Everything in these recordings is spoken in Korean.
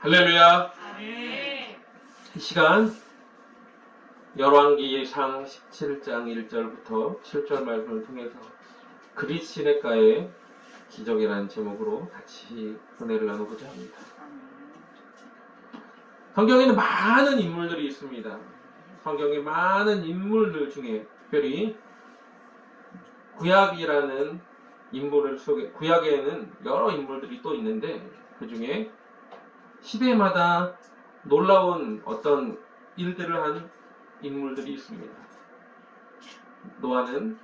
할렐루야. 네. 이 시간 열왕기상 17장 1절부터 7절 말씀을 통해서 그리스 시냇가의 기적이라는 제목으로 같이 은혜를 나누고자 합니다. 성경에는 많은 인물들이 있습니다. 성경의 많은 인물들 중에 특별히 구약이라는 인물을 구약에는 여러 인물들이 또 있는데 그 중에 시대마다 놀라운 어떤 일들을 한 인물들이 있습니다. 노아는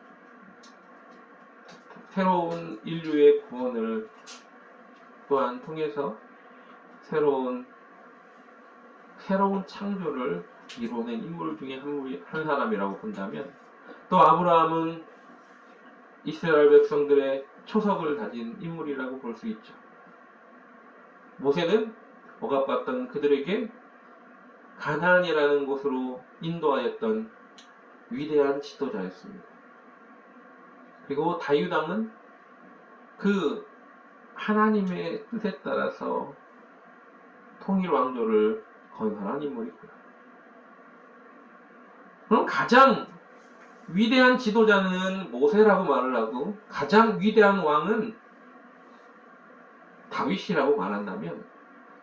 새로운 인류의 구원을 또한 통해서 새로운 창조를 이루어낸 인물 중에 한 사람이라고 본다면, 또 아브라함은 이스라엘 백성들의 초석을 다진 인물이라고 볼 수 있죠. 모세는 억압받던 그들에게 가나안이라는 곳으로 인도하였던 위대한 지도자였습니다. 그리고 다윗왕은 그 하나님의 뜻에 따라서 통일 왕조를 건설한 인물이고요. 그럼 가장 위대한 지도자는 모세라고 말을 하고 가장 위대한 왕은 다윗이라고 말한다면,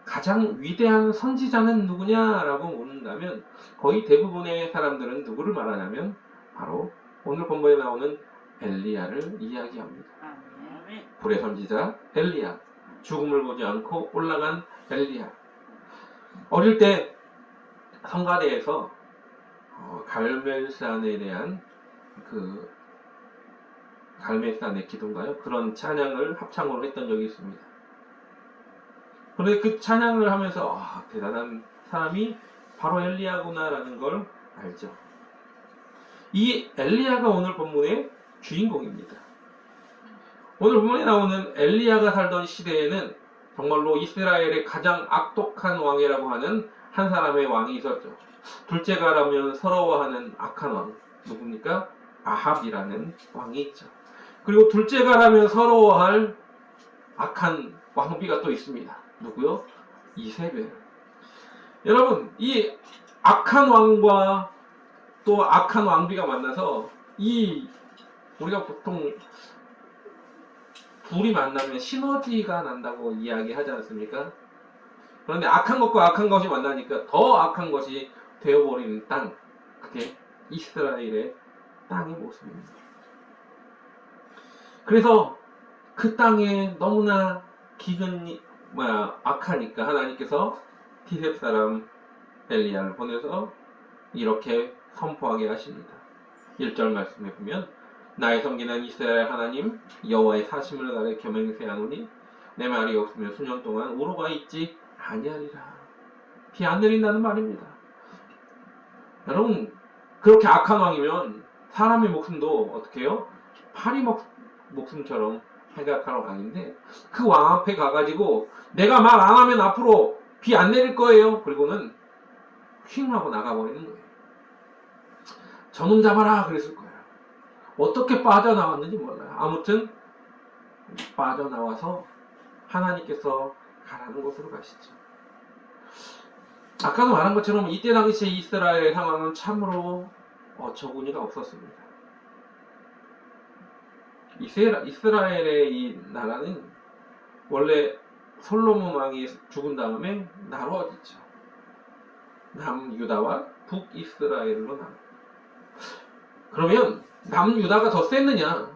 가장 위대한 선지자는 누구냐라고 묻는다면 거의 대부분의 사람들은 누구를 말하냐면 바로 오늘 본문에 나오는 엘리야를 이야기합니다. 불의 선지자 엘리야, 죽음을 보지 않고 올라간 엘리야. 어릴 때 성가대에서 갈멜산에 대한 갈멜산의 기도인가요? 그런 찬양을 합창으로 했던 적이 있습니다. 그런데 그 찬양을 하면서 대단한 사람이 바로 엘리야구나라는 걸 알죠. 이 엘리야가 오늘 본문의 주인공입니다. 오늘 본문에 나오는 엘리야가 살던 시대에는 정말로 이스라엘의 가장 악독한 왕이라고 하는 한 사람의 왕이 있었죠. 둘째가라면 서러워하는 악한 왕, 누굽니까? 아합이라는 왕이 있죠. 그리고 둘째가라면 서러워할 악한 왕비가 또 있습니다. 누구요? 이세벨. 여러분, 이 악한 왕과 또 악한 왕비가 만나서 우리가 보통 둘이 만나면 시너지가 난다고 이야기하지 않습니까? 그런데 악한 것과 악한 것이 만나니까 더 악한 것이 되어버리는 땅, 그게 이스라엘의 땅의 모습입니다. 그래서 그 땅에 너무나 악하니까 하나님께서 디셉 사람 엘리야를 보내서 이렇게 선포하게 하십니다. 1절 말씀해 보면, 나의 섬기는 이스라엘 하나님 여호와의 사심을 가리켜 맹세하노니 내 말이 없으면 수년 동안 우로가 있지 아니하리라. 비 안 내린다는 말입니다. 여러분, 그렇게 악한 왕이면 사람의 목숨도 어떻게 해요? 파리 목숨처럼 생각하는 왕인데, 그 왕 앞에 가가지고 내가 말 안 하면 앞으로 비 안 내릴 거예요. 그리고는 휙 하고 나가버리는 거예요. 저놈 잡아라 그랬을 거예요. 어떻게 빠져나왔는지 몰라요. 아무튼 빠져나와서 하나님께서 가라는 곳으로 가시죠. 아까도 말한 것처럼 이때 당시에 이스라엘의 상황은 참으로 어처구니가 없었습니다. 이스라엘의 이 나라는 원래 솔로몬 왕이 죽은 다음에 나누어지죠. 남유다와 북이스라엘로 나눠. 그러면 남유다가 더 셌느냐?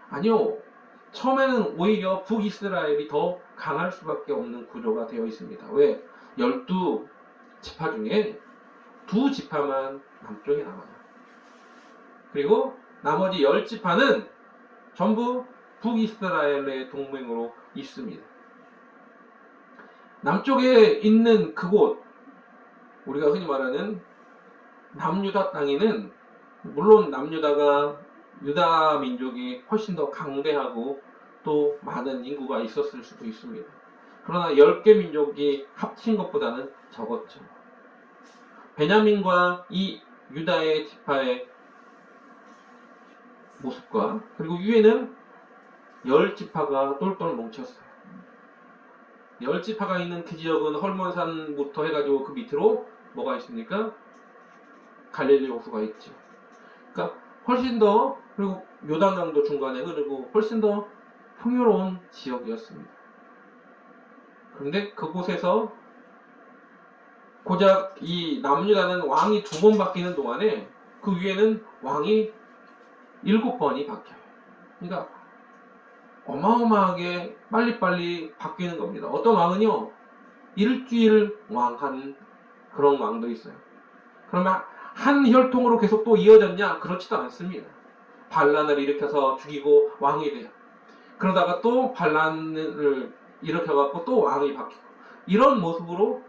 아니요. 처음에는 오히려 북이스라엘이 더 강할 수밖에 없는 구조가 되어 있습니다. 왜? 12지파 중에 2지파만 남쪽에 남아요. 그리고 나머지 10지파는 전부 북이스라엘의 동맹으로 있습니다. 남쪽에 있는 그곳, 우리가 흔히 말하는 남유다 땅에는 물론 남유다가 유다 민족이 훨씬 더 강대하고 또 많은 인구가 있었을 수도 있습니다. 그러나 10개 민족이 합친 것보다는 적었죠. 베냐민과 이 유다의 지파의 모습과 그리고 위에는 10지파가 똘똘 뭉쳤어요. 열지파가 있는 그 지역은 헐몬산부터 해가지고 그 밑으로 뭐가 있습니까? 갈릴리 호수가 있죠. 그러니까 훨씬 더, 그리고 요단강도 중간에 흐르고 훨씬 더 풍요로운 지역이었습니다. 그런데 그곳에서 고작 이 남유다는 왕이 2번 바뀌는 동안에 그 위에는 왕이 7번이 바뀌어요. 그러니까 어마어마하게 빨리빨리 바뀌는 겁니다. 어떤 왕은요, 일주일 왕한 그런 왕도 있어요. 그러면 한 혈통으로 계속 또 이어졌냐? 그렇지도 않습니다. 반란을 일으켜서 죽이고 왕이 돼요. 그러다가 또 반란을 일으켜갖고 또 왕이 바뀌고, 이런 모습으로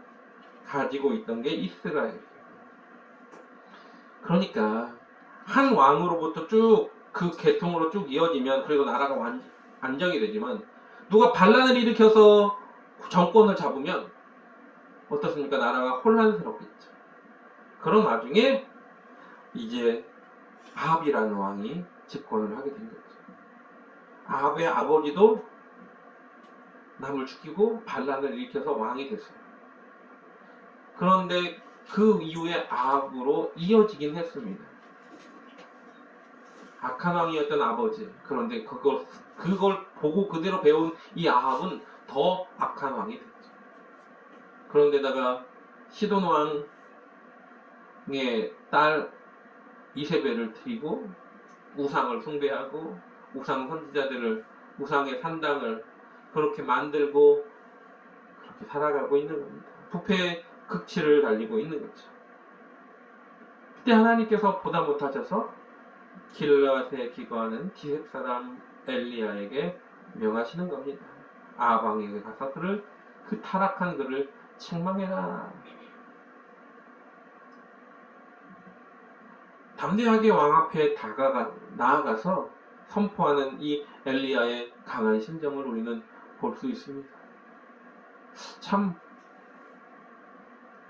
가지고 있던 게 이스라엘이에요. 그러니까 한 왕으로부터 쭉 그 계통으로 쭉 이어지면 그래도 나라가 안정이 되지만, 누가 반란을 일으켜서 정권을 잡으면 어떻습니까? 나라가 혼란스럽겠죠. 그런 와중에 이제 아합이라는 왕이 집권을 하게 된 거죠. 아합의 아버지도 남을 죽이고 반란을 일으켜서 왕이 됐어요. 그런데 그 이후에 아합으로 이어지긴 했습니다. 악한 왕이었던 아버지. 그런데 그걸 보고 그대로 배운 이 아합은 더 악한 왕이 됐죠. 그런데다가 시돈 왕의 딸 이세벨을 드리고 우상을 숭배하고 우상 선지자들을, 우상의 산당을 그렇게 만들고 그렇게 살아가고 있는 겁니다. 부패의 극치를 달리고 있는 거죠. 그때 하나님께서 보다 못하셔서 길르앗에 기거하는 디셉 사람 엘리야에게 명하시는 겁니다. 아합 왕에게 가서 그 타락한 그를 책망해라. 담대하게 왕 앞에 나아가서 선포하는 이 엘리야의 강한 심정을 우리는 볼 수 있습니다. 참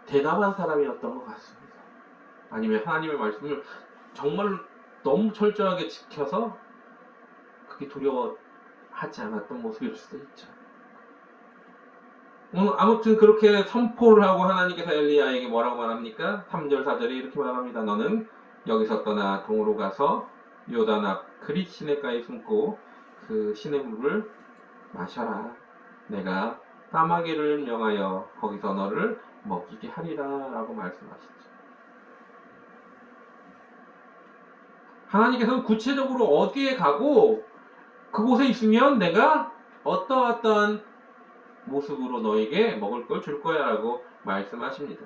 대담한 사람이었던 것 같습니다. 아니면 하나님의 말씀을 정말 너무 철저하게 지켜서 그게 두려워하지 않았던 모습일 수도 있죠. 오늘 아무튼 그렇게 선포를 하고 하나님께서 엘리야에게 뭐라고 말합니까? 3절 4절에 이렇게 말합니다. 너는 여기서 떠나 동으로 가서 요단 앞 그릿 시내가에 숨고 그 시냇물을 마셔라. 내가 까마귀를 명하여 거기서 너를 먹이게 하리라 라고 말씀하시죠. 하나님께서는 구체적으로 어디에 가고 그곳에 있으면 내가 어떠한 모습으로 너에게 먹을 걸 줄 거야 라고 말씀하십니다.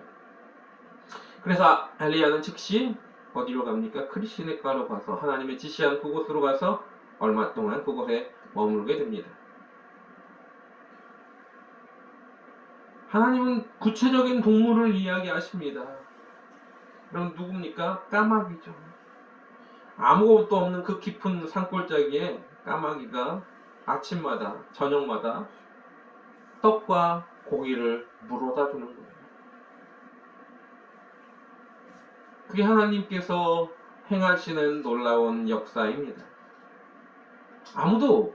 그래서 엘리야는 즉시 어디로 갑니까? 크리시네가로 가서 하나님의 지시한 그곳으로 가서 얼마 동안 그곳에 머물게 됩니다. 하나님은 구체적인 동물을 이야기하십니다. 그럼 누굽니까? 까마귀죠. 아무것도 없는 그 깊은 산골짜기에 까마귀가 아침마다 저녁마다 떡과 고기를 물어다 주는 거예요. 그게 하나님께서 행하시는 놀라운 역사입니다. 아무도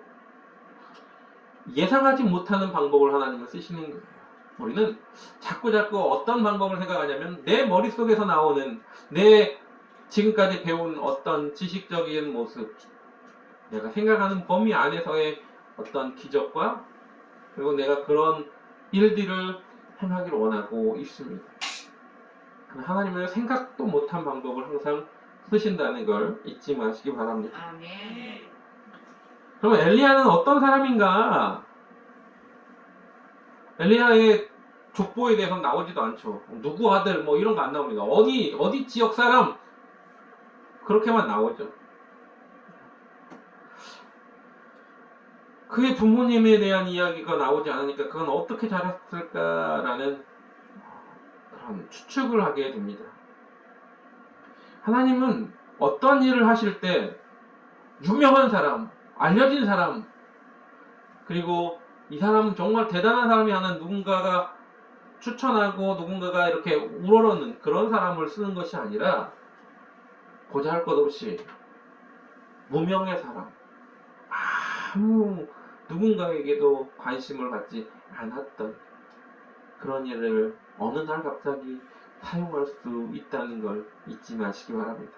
예상하지 못하는 방법을 하나님은 쓰시는 거예요. 우리는 자꾸 어떤 방법을 생각하냐면 내 머릿속에서 나오는, 내 지금까지 배운 어떤 지식적인 모습, 내가 생각하는 범위 안에서의 어떤 기적과, 그리고 내가 그런 일들을 행하기를 원하고 있습니다. 하나님은 생각도 못한 방법을 항상 쓰신다는 걸 잊지 마시기 바랍니다. 아멘. 그러면 엘리야는 어떤 사람인가? 엘리야의 족보에 대해서는 나오지도 않죠. 누구 아들 뭐 이런 거 안 나옵니다. 어디 지역 사람, 그렇게만 나오죠. 그의 부모님에 대한 이야기가 나오지 않으니까 그건 어떻게 자랐을까라는 그런 추측을 하게 됩니다. 하나님은 어떤 일을 하실 때 유명한 사람, 알려진 사람, 그리고 이 사람은 정말 대단한 사람이 하는 누군가가 추천하고 누군가가 이렇게 우러러는 그런 사람을 쓰는 것이 아니라 보잘것없이 무명의 사람, 아무 누군가에게도 관심을 갖지 않았던 그런 일을 어느 날 갑자기 사용할 수 있다는 걸 잊지 마시기 바랍니다.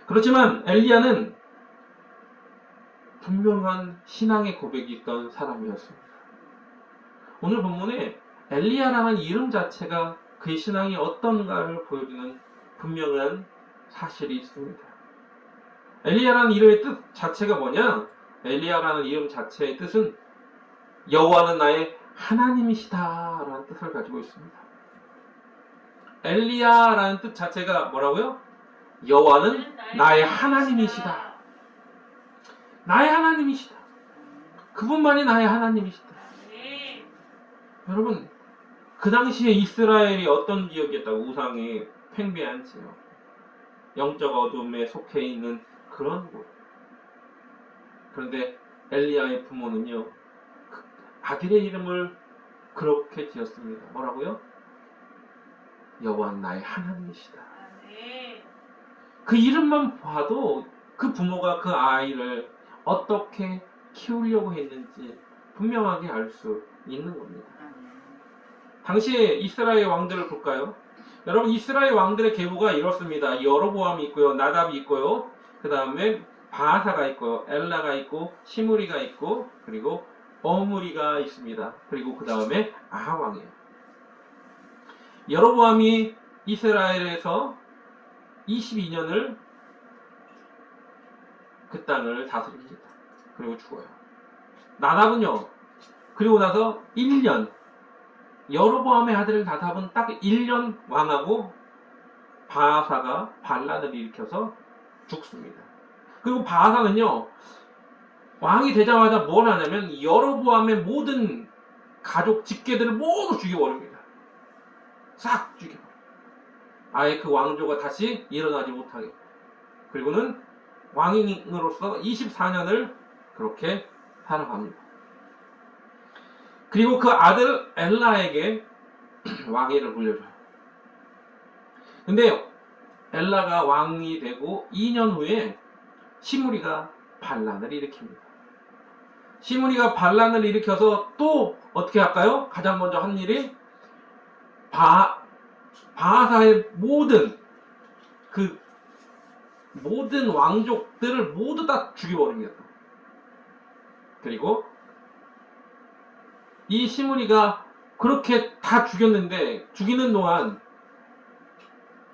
그렇지만 엘리야는 분명한 신앙의 고백이 있던 사람이었습니다. 오늘 본문에 엘리야라는 이름 자체가 그의 신앙이 어떤가를 보여주는 분명한 사실이 있습니다. 엘리야라는 이름의 뜻 자체가 뭐냐? 엘리야라는 이름 자체의 뜻은 여호와는 나의 하나님이시다 라는 뜻을 가지고 있습니다. 엘리야라는 뜻 자체가 뭐라고요? 여호와는 나의 하나님이시다. 나의 하나님이시다. 그분만이 나의 하나님이시다. 여러분, 그 당시에 이스라엘이 어떤 지역이었다고? 우상에 팽배한 지역, 영적 어둠에 속해 있는 그런 곳. 그런데 엘리야의 부모는요, 아들의 이름을 그렇게 지었습니다. 뭐라고요? 여호와는 나의 하나님이시다. 그 이름만 봐도 그 부모가 그 아이를 어떻게 키우려고 했는지 분명하게 알 수 있는 겁니다. 당시에 이스라엘 왕들을 볼까요? 여러분, 이스라엘 왕들의 계보가 이렇습니다. 여로보암이 있고요, 나답이 있고요, 그 다음에 바하사가 있고요, 엘라가 있고, 시므리가 있고, 그리고 어므리가 있습니다. 그리고 그 다음에 아하왕이에요. 여로보암이 이스라엘에서 22년을 그 땅을 다스립니다. 그리고 죽어요. 나답은요, 그리고 나서 1년, 여로보암의 아들 나답은 딱 1년 왕하고 바하사가 반란을 일으켜서 죽습니다. 그리고 바하사는요, 왕이 되자마자 뭘 하냐면 여로보암의 모든 가족 직계들을 모두 죽여버립니다. 싹 죽여버려요. 아예 그 왕조가 다시 일어나지 못하게. 그리고는 왕인으로서 24년을 그렇게 살아갑니다. 그리고 그 아들 엘라에게 왕위를 물려줘요. 근데 엘라가 왕이 되고 2년 후에 시므리가 반란을 일으킵니다. 시므리가 반란을 일으켜서 또 어떻게 할까요? 가장 먼저 한 일이 바하사의 모든 왕족들을 모두 다 죽여버립니다. 그리고 이 시므리가 그렇게 다 죽였는데 죽이는 동안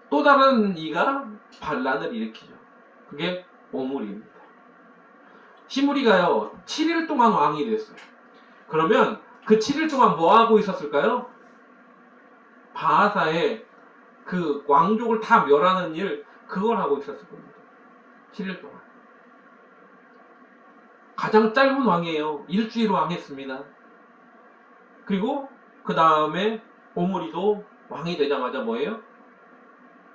또 다른 이가 반란을 일으키죠. 그게 오므리입니다. 시므리가요 7일 동안 왕이 됐어요. 그러면 그 7일 동안 뭐 하고 있었을까요? 바하사의 그 왕족을 다 멸하는 일, 그걸 하고 있었을 겁니다. 7일 동안. 가장 짧은 왕이에요. 일주일 왕했습니다. 그리고 그 다음에 오므리도 왕이 되자마자 뭐예요?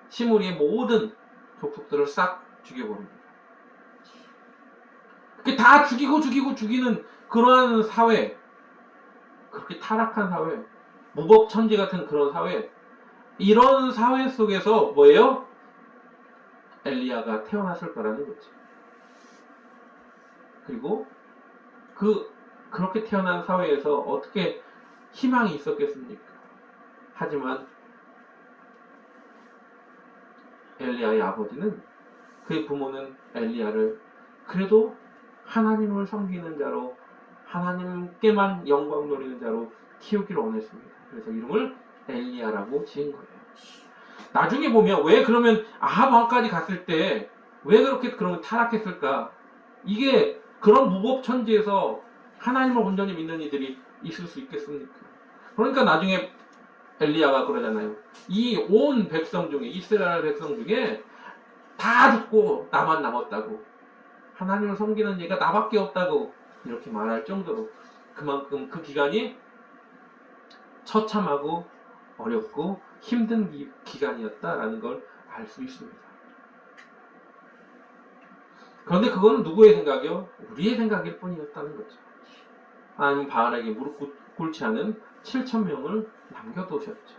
시므리의 모든 족속들을 싹 죽여버립니다. 그렇게 다 죽이는 그러한 사회, 그렇게 타락한 사회, 무법천지 같은 그런 사회, 이런 사회 속에서 뭐예요? 엘리야가 태어났을 거라는 거죠. 그리고 그렇게 태어난 사회에서 어떻게 희망이 있었겠습니까? 하지만 엘리야의 아버지는, 그의 부모는 엘리야를 그래도 하나님을 섬기는 자로, 하나님께만 영광 돌리는 자로 키우기를 원했습니다. 그래서 이름을 엘리야라고 지은 거예요. 나중에 보면 왜 그러면 아합 왕까지 갔을 때 왜 그렇게 그러면 타락했을까? 이게 그런 무법천지에서 하나님을 온전히 믿는 이들이 있을 수 있겠습니까? 그러니까 나중에 엘리야가 그러잖아요. 이 온 백성 중에, 이스라엘 백성 중에 다 죽고 나만 남았다고, 하나님을 섬기는 얘가 나밖에 없다고 이렇게 말할 정도로 그만큼 그 기간이 처참하고 어렵고 힘든 기간이었다라는 걸 알 수 있습니다. 그런데 그건 누구의 생각이요? 우리의 생각일 뿐이었다는 거죠. 하나님은 바알에게 무릎 꿇지 않은 7,000명을 남겨두셨죠.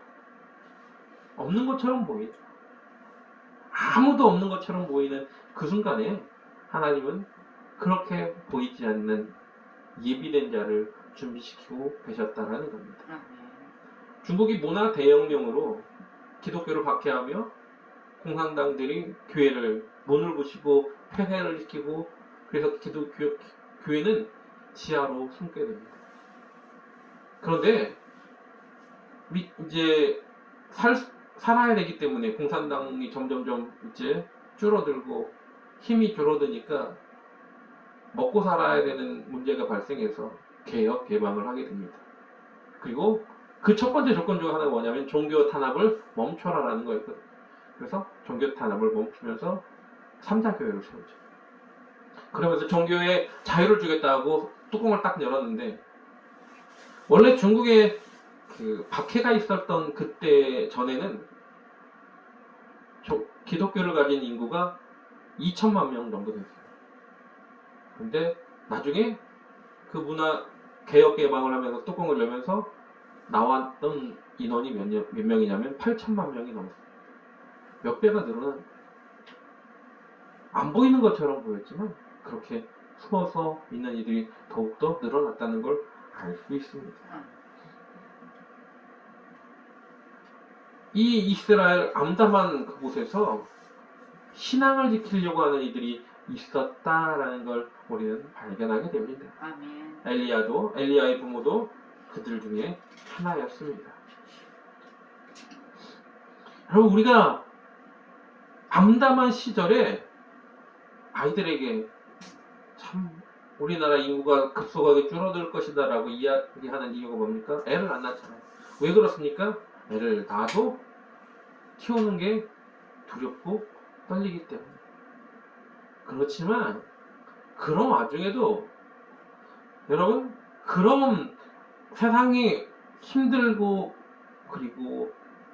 없는 것처럼 보이죠. 아무도 없는 것처럼 보이는 그 순간에 하나님은 그렇게 보이지 않는 예비된 자를 준비시키고 계셨다라는 겁니다. 아멘. 중국이 문화 대혁명으로 기독교를 박해하며 공산당들이 교회를 문을 부시고 폐쇄를 시키고 그래서 교회는 지하로 숨게 됩니다. 그런데 이제 살아야 되기 때문에 공산당이 점점점 이제 줄어들고 힘이 줄어드니까 먹고 살아야 되는 문제가 발생해서 개혁 개방을 하게 됩니다. 그리고 그 첫 번째 조건 중 하나가 뭐냐면 종교 탄압을 멈춰라라는 거였거든요. 그래서 종교 탄압을 멈추면서 3자 교회를 세우죠. 그러면서 종교에 자유를 주겠다고 뚜껑을 딱 열었는데 원래 중국에 그 박해가 있었던 그때 전에는 기독교를 가진 인구가 2천만 명 정도 됐어요. 근데 나중에 그 문화 개혁 개방을 하면서 뚜껑을 열면서 나왔던 인원이 몇 명이냐면 8천만 명이 넘었어요. 몇 배가 늘어난, 안 보이는 것처럼 보였지만 그렇게 숨어서 있는 이들이 더욱더 늘어났다는 걸 알 수 있습니다. 이 이스라엘 암담한 그곳에서 신앙을 지키려고 하는 이들이 있었다라는 걸 우리는 발견하게 됩니다. 아멘. 엘리야의 부모도 그들 중에 하나였습니다. 여러분, 우리가 암담한 시절에 아이들에게 참 우리나라 인구가 급속하게 줄어들 것이다 라고 이야기하는 이유가 뭡니까? 애를 안 낳잖아요. 왜 그렇습니까? 애를 낳아도 키우는 게 두렵고 떨리기 때문에. 그렇지만 그런 와중에도 여러분, 그런 세상이 힘들고 그리고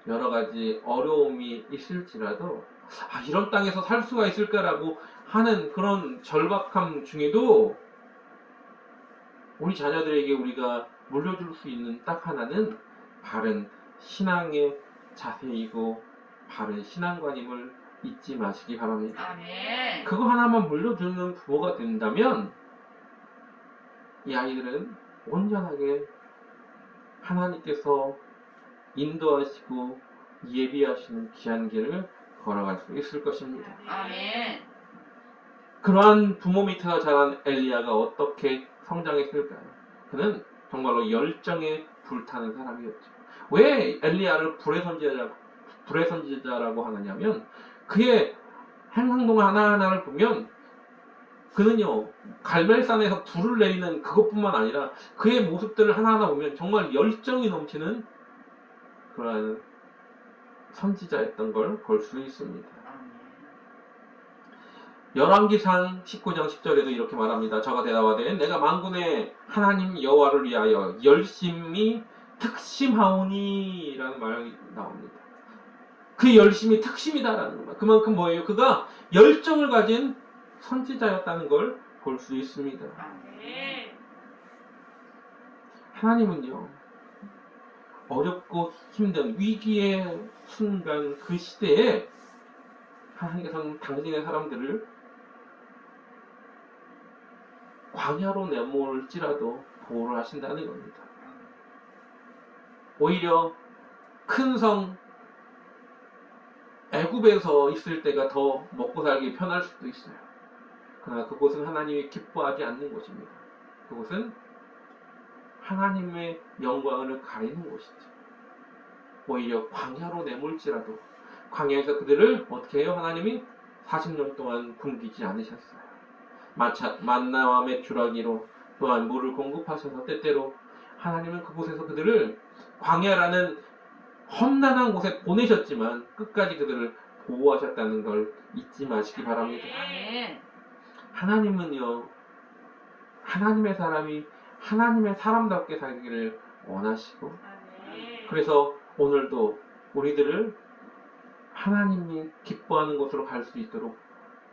여러 가지 어려움이 있을지라도 이런 땅에서 살 수가 있을까라고 하는 그런 절박함 중에도 우리 자녀들에게 우리가 물려줄 수 있는 딱 하나는 바른 신앙의 자세이고 바른 신앙관임을 잊지 마시기 바랍니다. 아멘. 그거 하나만 물려주는 부모가 된다면 이 아이들은 온전하게 하나님께서 인도하시고 예비하시는 귀한 길을 걸어갈 수 있을 것입니다. 아멘. 그러한 부모 밑에서 자란 엘리야가 어떻게 성장했을까요? 그는 정말로 열정에 불타는 사람이었죠. 왜 엘리야를 불의 선지자라고 하느냐면 그의 행동 하나하나를 보면 그는요 갈멜산에서 불을 내리는 그것뿐만 아니라 그의 모습들을 하나하나 보면 정말 열정이 넘치는 그런 선지자였던 걸 볼 수 있습니다. 열왕기상 19장 10절에도 이렇게 말합니다. 저가 대답하되 내가 만군의 하나님 여호와를 위하여 열심히 특심하오니 라는 말이 나옵니다. 그 열심이 특심이다라는 말. 그만큼 뭐예요? 그가 열정을 가진 선지자였다는 걸 볼 수 있습니다. 하나님은요 어렵고 힘든 위기의 순간 그 시대에 하나님께서는 당신의 사람들을 광야로 내몰지라도 보호를 하신다는 겁니다. 오히려 큰 성 애굽에서 있을 때가 더 먹고 살기 편할 수도 있어요. 그러나 그곳은 하나님이 기뻐하지 않는 곳입니다. 그곳은 하나님의 영광을 가리는 곳이죠. 오히려 광야로 내몰지라도 광야에서 그들을 어떻게 해요? 하나님이 40년 동안 굶기지 않으셨어요. 만나와 메추라기로 또한 물을 공급하셔서 때때로 하나님은 그곳에서 그들을 광야라는 험난한 곳에 보내셨지만 끝까지 그들을 보호하셨다는 걸 잊지 마시기 바랍니다. 하나님은요 하나님의 사람이 하나님의 사람답게 살기를 원하시고 그래서 오늘도 우리들을 하나님이 기뻐하는 곳으로 갈 수 있도록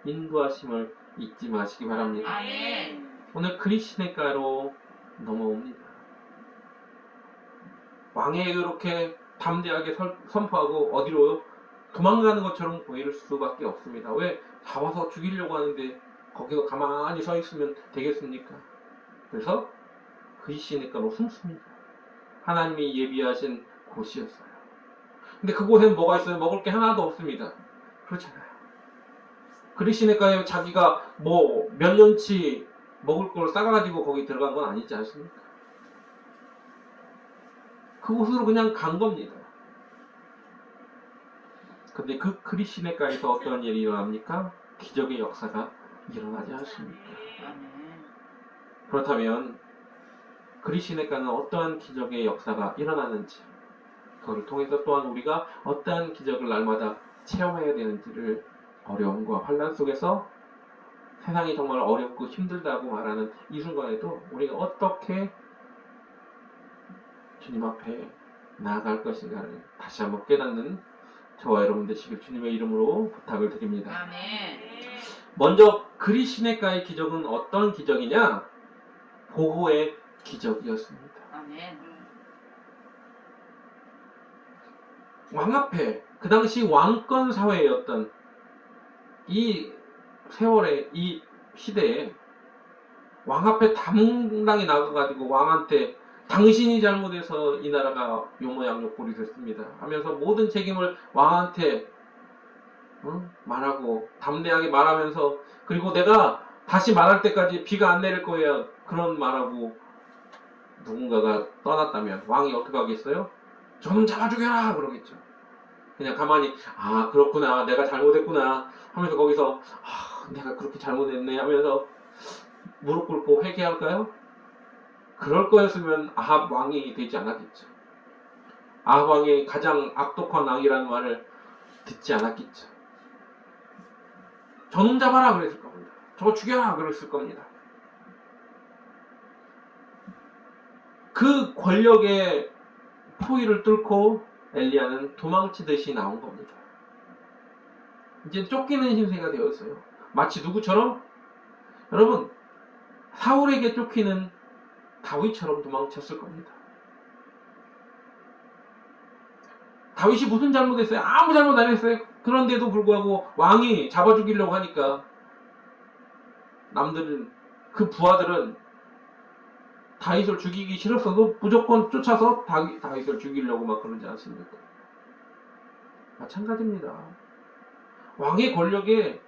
인도하심을 잊지 마시기 바랍니다. 오늘 그리시네가로 넘어옵니다. 왕에 그렇게 담대하게 선포하고 어디로요? 도망가는 것처럼 보일 수밖에 없습니다. 왜? 잡아서 죽이려고 하는데 거기서 가만히 서 있으면 되겠습니까? 그래서 그리 시내가로 숨습니다. 하나님이 예비하신 곳이었어요. 근데 그곳에는 뭐가 있어요? 먹을 게 하나도 없습니다. 그렇잖아요. 그리 시내가에 자기가 뭐 몇 년치 먹을 걸 싸가지고 거기 들어간 건 아니지 않습니까? 그곳으로 그냥 간 겁니다. 근데 그 그리 시내가에서 어떤 일이 일어납니까? 기적의 역사가 일어나지 않습니까? 아멘. 그렇다면 그리 시내가는 어떠한 기적의 역사가 일어나는지, 그걸 통해서 또한 우리가 어떠한 기적을 날마다 체험해야 되는지를 어려움과 환난 속에서 세상이 정말 어렵고 힘들다고 말하는 이 순간에도 우리가 어떻게 주님 앞에 나아갈 것인가를 다시 한번 깨닫는 저와 여러분 되시길 주님의 이름으로 부탁을 드립니다. 아멘. 먼저 그리 시내가의 기적은 어떤 기적이냐? 보호의 기적이었습니다. 아멘. 왕 앞에, 그 당시 왕권 사회였던 이 세월의 이 시대에 왕 앞에 당당히 나가가지고 왕한테 당신이 잘못해서 이 나라가 요모양욕골이 됐습니다 하면서 모든 책임을 왕한테 말하고 담대하게 말하면서, 그리고 내가 다시 말할 때까지 비가 안 내릴 거예요 그런 말하고 누군가가 떠났다면 왕이 어떻게 하겠어요? 저놈 잡아 죽여라 그러겠죠. 그냥 가만히 그렇구나 내가 잘못했구나 하면서 거기서 내가 그렇게 잘못했네 하면서 무릎 꿇고 회개할까요? 그럴 거였으면 아합 왕이 되지 않았겠죠. 아합 왕이 가장 악독한 왕이라는 말을 듣지 않았겠죠. 저놈 잡아라 그랬을 겁니다. 저거 죽여라 그랬을 겁니다. 그 권력의 포위를 뚫고 엘리야는 도망치듯이 나온 겁니다. 이제 쫓기는 신세가 되었어요. 마치 누구처럼? 여러분, 사울에게 쫓기는 다윗처럼 도망쳤을 겁니다. 다윗이 무슨 잘못했어요? 아무 잘못 안 했어요. 그런데도 불구하고 왕이 잡아 죽이려고 하니까 남들은, 그 부하들은 다윗을 죽이기 싫었어도 무조건 쫓아서 다윗을 죽이려고 막 그러지 않습니까? 마찬가지입니다. 왕의 권력에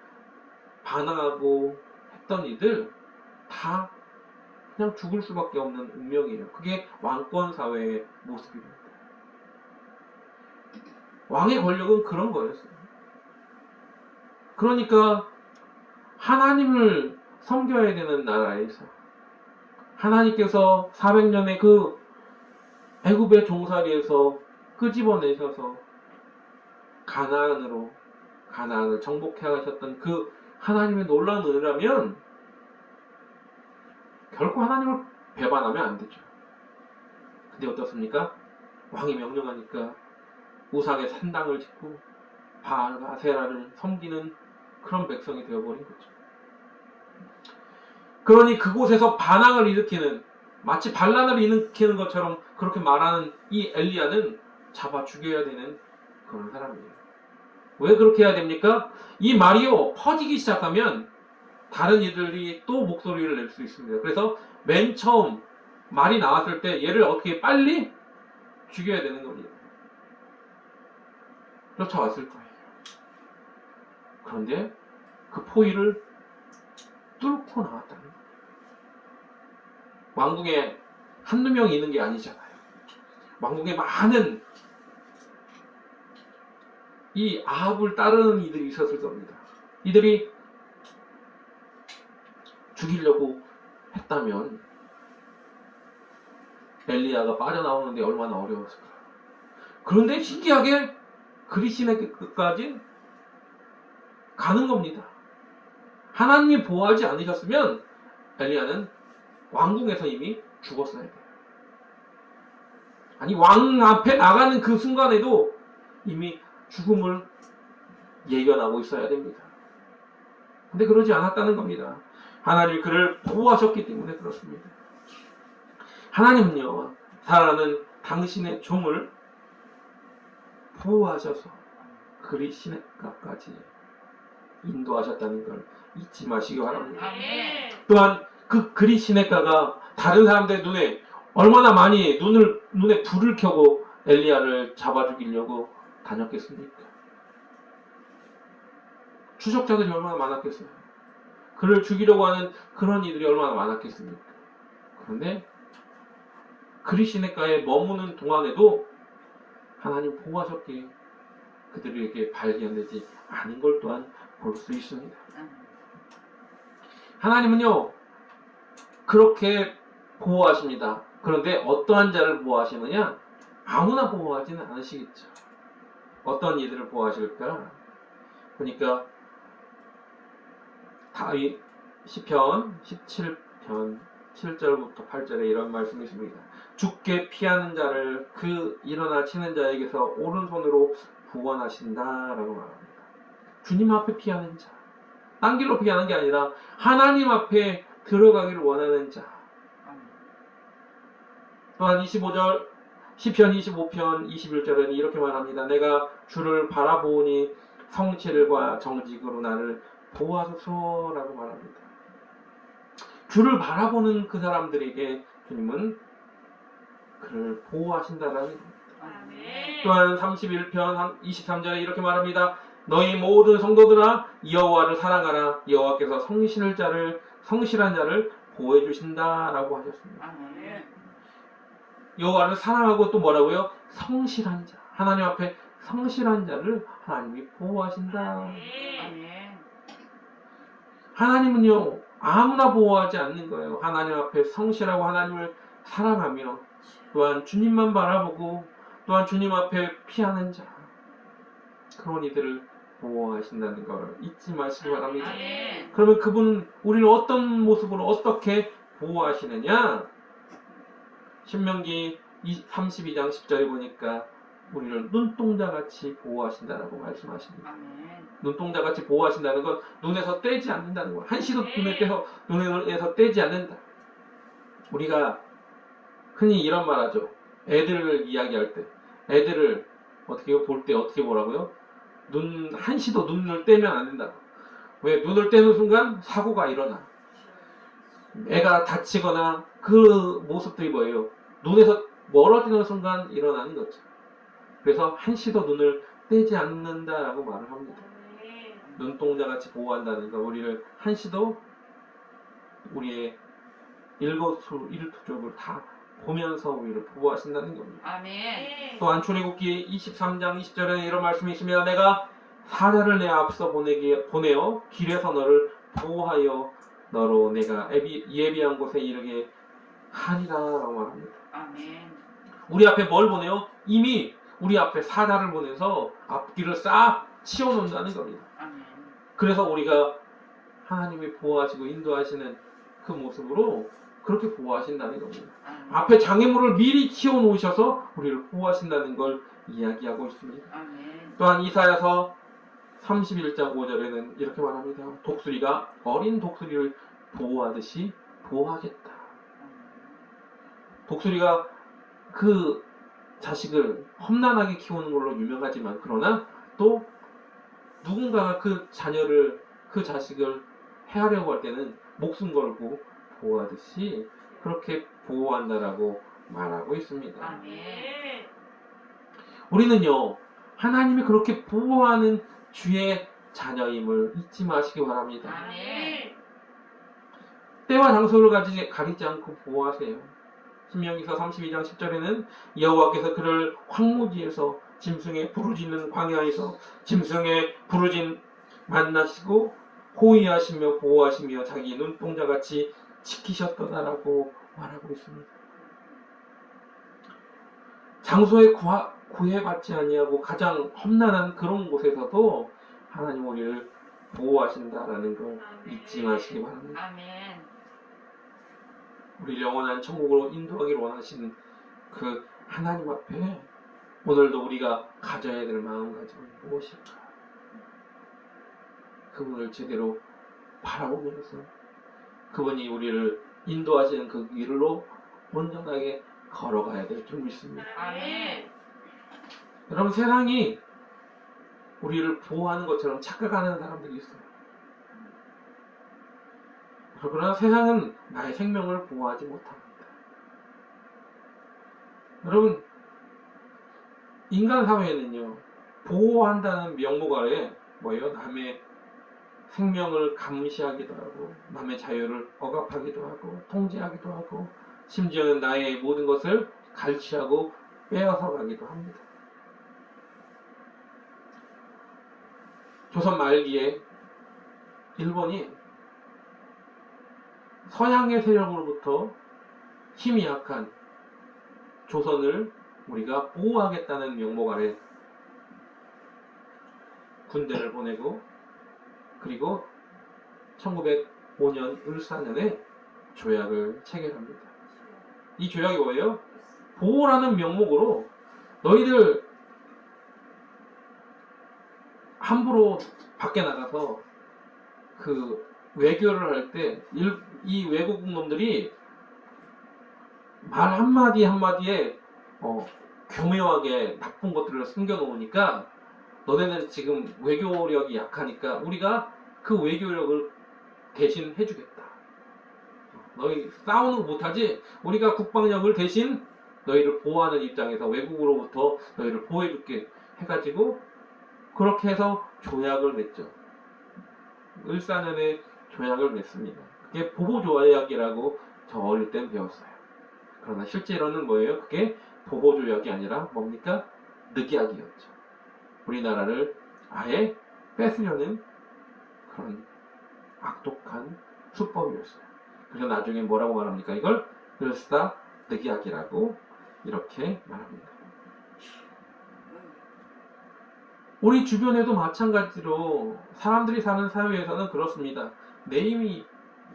반항하고 했던 이들 다 그냥 죽을 수밖에 없는 운명이에요. 그게 왕권 사회의 모습입니다. 왕의 권력은 그런 거였어요. 그러니까 하나님을 섬겨야 되는 나라에서 하나님께서 400년의 그 애굽의 종살이에서 끄집어내셔서 가나안을 정복해 하셨던 그 하나님의 놀라운 은혜라면 결코 하나님을 배반하면 안 되죠. 근데 어떻습니까? 왕이 명령하니까 우상의 산당을 짓고 바알과 아세라를 섬기는 그런 백성이 되어버린 거죠. 그러니 그곳에서 반항을 일으키는, 마치 반란을 일으키는 것처럼 그렇게 말하는 이 엘리야는 잡아 죽여야 되는 그런 사람이에요. 왜 그렇게 해야 됩니까? 이 말이요 퍼지기 시작하면 다른 이들이 또 목소리를 낼 수 있습니다. 그래서 맨 처음 말이 나왔을 때 얘를 어떻게 빨리 죽여야 되는 겁니다. 쫓아왔을 거예요. 그런데 그 포위를 뚫고 나왔다는 거예요. 왕궁에 한두 명이 있는 게 아니잖아요. 왕궁에 많은 이 아합을 따르는 이들이 있었을 겁니다. 이들이 죽이려고 했다면 엘리야가 빠져나오는데 얼마나 어려웠을까요? 그런데 신기하게 그리시네 끝까지 가는 겁니다. 하나님이 보호하지 않으셨으면 엘리야는 왕궁에서 이미 죽었어야 돼요. 아니, 왕 앞에 나가는 그 순간에도 이미 죽음을 예견하고 있어야 됩니다. 근데 그러지 않았다는 겁니다. 하나님이 그를 보호하셨기 때문에 그렇습니다. 하나님은요, 살아가는 당신의 종을 보호하셔서 그리 시냇가까지 인도하셨다는 걸 잊지 마시기 바랍니다. 아멘. 또한 그 그리 시냇가가 다른 사람들의 눈에 얼마나 많이 눈에 불을 켜고 엘리야를 잡아 죽이려고 다녔겠습니까? 추적자들이 얼마나 많았겠어요. 그를 죽이려고 하는 그런 이들이 얼마나 많았겠습니까? 그런데 그리 시냇가에 머무는 동안에도 하나님 보호하셨기에 그들에게 발견되지 않은 걸 또한 볼 수 있습니다. 하나님은요, 그렇게 보호하십니다. 그런데 어떠한 자를 보호하시느냐? 아무나 보호하지는 않으시겠죠. 어떤 이들을 보호하실까? 그러니까 다윗 시편 17편 7절부터 8절에 이런 말씀이 있습니다. 죽게 피하는 자를 그 일어나 치는 자에게서 오른손으로 구원하신다라고 말합니다. 주님 앞에 피하는 자, 딴 길로 피하는 게 아니라 하나님 앞에 들어가기를 원하는 자. 또한 25절 시편 25편 21절에는 이렇게 말합니다. 내가 주를 바라보니 성실과 정직으로 나를 보호하소서라고 말합니다. 주를 바라보는 그 사람들에게 주님은 그를 보호하신다라는 겁니다. 또한 31편 23절에 이렇게 말합니다. 너희 모든 성도들아 여호와를 사랑하라. 여호와께서 성실한 자를 보호해 주신다라고 하셨습니다. 여호와를 사랑하고 또 뭐라고요? 성실한 자. 하나님 앞에 성실한 자를 하나님이 보호하신다. 하나님은요, 아무나 보호하지 않는 거예요. 하나님 앞에 성실하고 하나님을 사랑하며 또한 주님만 바라보고 또한 주님 앞에 피하는 자, 그런 이들을 보호하신다는 걸 잊지 마시기 바랍니다. 그러면 그분 우리를 어떤 모습으로 어떻게 보호하시느냐? 신명기 32장 10절에 보니까 우리를 눈동자같이 보호하신다라고 말씀하십니다. 눈동자같이 보호하신다는 건 눈에서 떼지 않는다는 거예요. 한시도 눈에서 떼지 않는다. 우리가 흔히 이런 말 하죠. 애들을 이야기할 때 애들을 어떻게 볼 때 어떻게 보라고요? 한시도 눈을 떼면 안 된다. 왜? 눈을 떼는 순간 사고가 일어나. 애가 다치거나 그 모습들이 뭐예요? 눈에서 멀어지는 순간 일어나는 거죠. 그래서 한시도 눈을 떼지 않는다라고 말을 합니다. 눈동자같이 보호한다는 거, 우리를 한시도 우리의 일거수 일투족을 다 보면서 우리를 보호하신다는 겁니다. 또한 출애굽기 23장 20절에 이런 말씀이 있습니다. 내가 사자를 내 앞서 보내어 길에서 너를 보호하여 너로 내가 예비한 곳에 이르게 하리라라고 말합니다. 우리 앞에 뭘 보내요? 이미 우리 앞에 사자를 보내서 앞길을 싹 치워놓는다는 겁니다. 그래서 우리가 하나님이 보호하시고 인도하시는 그 모습으로 그렇게 보호하신다는 겁니다. 앞에 장애물을 미리 치워놓으셔서 우리를 보호하신다는 걸 이야기하고 있습니다. 또한 이사야서 31장 5절에는 이렇게 말합니다. 독수리가 어린 독수리를 보호하듯이 보호하겠다. 독수리가 그 자식을 험난하게 키우는 걸로 유명하지만 그러나 또 누군가가 그 자식을 해하려고 할 때는 목숨 걸고 보호하듯이 그렇게 보호한다라고 말하고 있습니다. 우리는요, 하나님이 그렇게 보호하는 주의 자녀임을 잊지 마시기 바랍니다. 때와 장소를 가리지 않고 보호하세요. 신명기서 32장 10절에는 여호와께서 그를 황무지에서 짐승의 부르짖는 광야에서 짐승의 부르짖 만나시고 호위하시며 보호하시며 자기 눈동자같이 지키셨더라라고 말하고 있습니다. 장소에 구애받지 아니하고 가장 험난한 그런 곳에서도 하나님 우리를 보호하신다라는 걸 잊지 마시기 바랍니다. 우리 영원한 천국으로 인도하기를 원하시는 그 하나님 앞에 오늘도 우리가 가져야 될 마음가짐은 무엇일까? 그분을 제대로 바라보면서 그분이 우리를 인도하시는 그 길로 온전하게 걸어가야 될 줄 믿습니다. 여러분, 세상이 우리를 보호하는 것처럼 착각하는 사람들이 있어요. 그러나 세상은 나의 생명을 보호하지 못합니다. 여러분, 인간 사회는요, 보호한다는 명목 아래 뭐예요? 남의 생명을 감시하기도 하고, 남의 자유를 억압하기도 하고, 통제하기도 하고, 심지어는 나의 모든 것을 갈취하고 빼앗아 가기도 합니다. 조선 말기에 일본이 서양의 세력으로부터 힘이 약한 조선을 우리가 보호하겠다는 명목 아래 군대를 보내고, 그리고 1905년 을사년에 조약을 체결합니다. 이 조약이 뭐예요? 보호라는 명목으로 너희들 함부로 밖에 나가서 그 외교를 할 때 이 외국 놈들이 말 한마디 한마디에 교묘하게 나쁜 것들을 숨겨놓으니까 너네는 지금 외교력이 약하니까 우리가 그 외교력을 대신 해주겠다. 너희 싸우는 거 못하지? 우리가 국방력을 대신 너희를 보호하는 입장에서 외국으로부터 너희를 보호해줄게 해가지고 그렇게 해서 조약을 맺죠. 을사년에 조약을 맺습니다. 그게 보호조약이라고 저 어릴 땐 배웠어요. 그러나 실제로는 뭐예요? 그게 보호조약이 아니라 뭡니까? 늑약이었죠. 우리나라를 아예 뺏으려는 그런 악독한 수법이었어요. 그래서 나중에 뭐라고 말합니까? 이걸 을사늑약이라고 이렇게 말합니다. 우리 주변에도 마찬가지로 사람들이 사는 사회에서는 그렇습니다. 내 힘이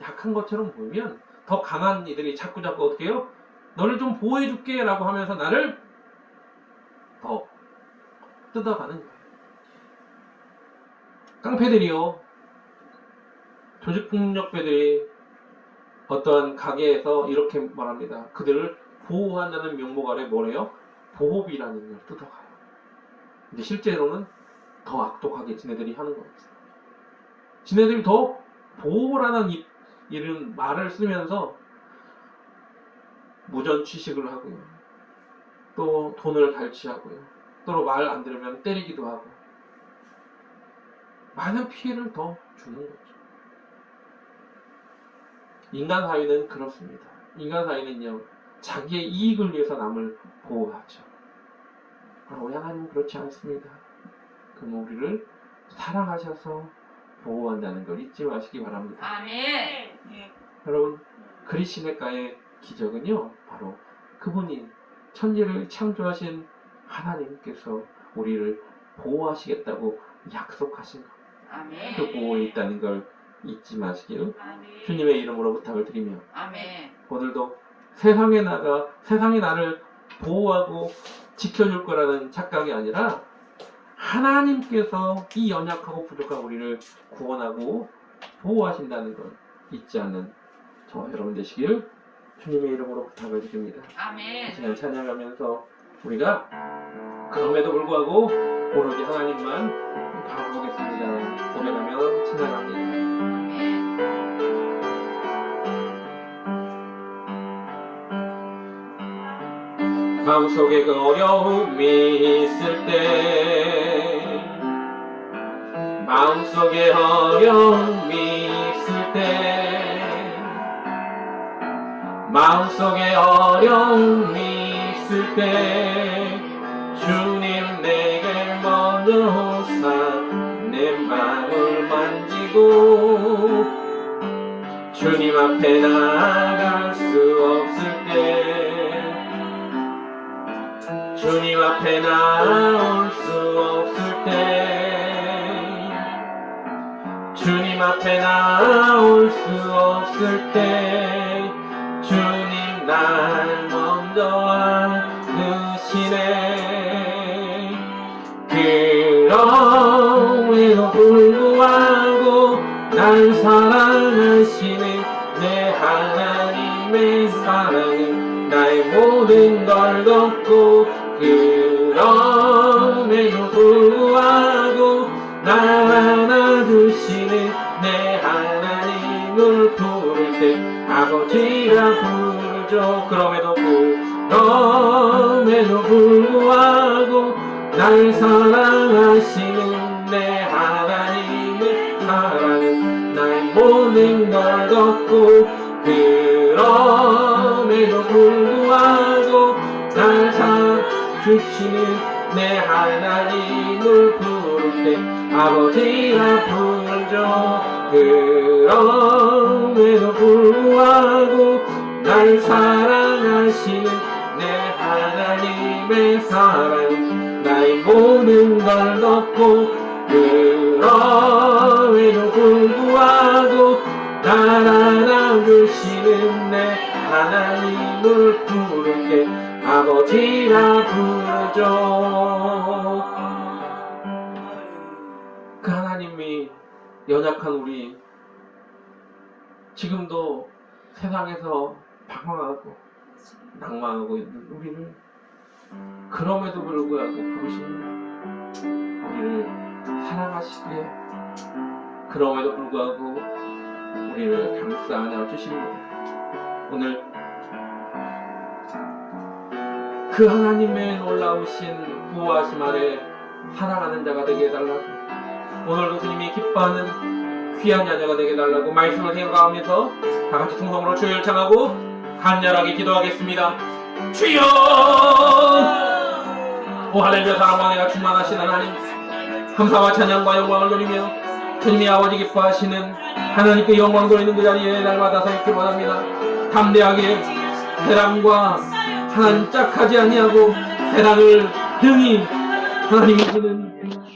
약한 것처럼 보이면 더 강한 이들이 자꾸 어떻게 해요? 너를 좀 보호해줄게 라고 하면서 나를 더 뜯어가는 거예요. 깡패들이요, 조직폭력배들이 어떠한 가게에서 이렇게 말합니다. 그들을 보호한다는 명목 아래 뭐래요? 보호비라는 걸 뜯어가요. 근데 실제로는 더 악독하게 지네들이 하는 거예요. 지네들이 더 보호라는 이런 말을 쓰면서 무전 취식을 하고요. 또 돈을 갈취하고요. 또 말 안 들으면 때리기도 하고 많은 피해를 더 주는 거죠. 인간 사회는 그렇습니다. 인간 사회는요, 자기의 이익을 위해서 남을 보호하죠. 그러나 우리 하나님은 그렇지 않습니다. 그럼 우리를 사랑하셔서 보호한다는 걸 잊지 마시기 바랍니다. 아멘. 여러분, 그리시네가의 기적은요, 바로 그분이 천지를 창조하신 하나님께서 우리를 보호하시겠다고 약속하신 것, 아멘. 그 보호에 있다는 걸 잊지 마시길 아멘. 주님의 이름으로 부탁을 드리며, 아멘. 오늘도 세상에 나가 세상이 나를 보호하고 지켜줄 거라는 착각이 아니라 하나님께서 이 연약하고 부족한 우리를 구원하고 보호하신다는 걸 잊지 않는 저와 여러분 되시길 주님의 이름으로 부탁을 드립니다. 아멘. 시간 찬양하면서 우리가 그럼에도 불구하고 오로지 하나님만 바라보겠습니다. 고백하며 찬양합니다. 아멘. 마음속에 그 어려움이 있을 때, 마음속에 어려움이 있을 때, 마음속에 어려움이 있을 때, 주님 내게 먼저 오사 내 마음을 만지고, 주님 앞에 나아갈 수 없을 때, 주님 앞에 나올 수 없을 때, 주님 앞에 나올 수 없을 때, 주님 날 먼저 안으시네. 그럼에도 불구하고 날 사랑하시는 내 하나님의 사랑은 나의 모든 걸 덮고, 그럼에도 불구하고 날 안아주시는 내 하나님을 부를 때 아버지라 부르죠. 그럼에도 그럼에도 불구하고 날 사랑하시는 내 하나님의 사랑은 나의 모든 걸 덮고 그럼에도 불구하고 날 사랑주시는 내 하나님을 부를 때 아버지라 부르죠. 그럼에도 불구하고 날 사랑하시는 내 하나님의 사랑 나의 모든 걸 덮고 그럼에도 불구하고 날 안아주시는 내 하나님을 부를 때 아버지라 부르죠. 그 하나님이 연약한 우리 지금도 세상에서 방황하고 낭망하고 있는 우리를 그럼에도 불구하고 부르시는 우리를 사랑하시기에 그럼에도 불구하고 우리를 감싸 안아주십니다. 오늘 그 하나님의 놀라우신 구하심 아래 살아가는 자가 되게 해달라고 오늘도 주님이 기뻐하는 귀한 자녀가 되게 해달라고 말씀을 생각하면서 다같이 통성으로 주여 열창하고 간절하게 기도하겠습니다. 주여! 오 할렐루야. 사랑과 은혜가 충만하신 하나님 감사와 찬양과 영광을 돌리며 주님이 아버지 기뻐하시는 하나님께 영광 돌리는 그 자리에 날마다 서 있기 원합니다. 담대하게 세상과 하나님 짝하지 아니하고 세상을 등이 하나님이 주는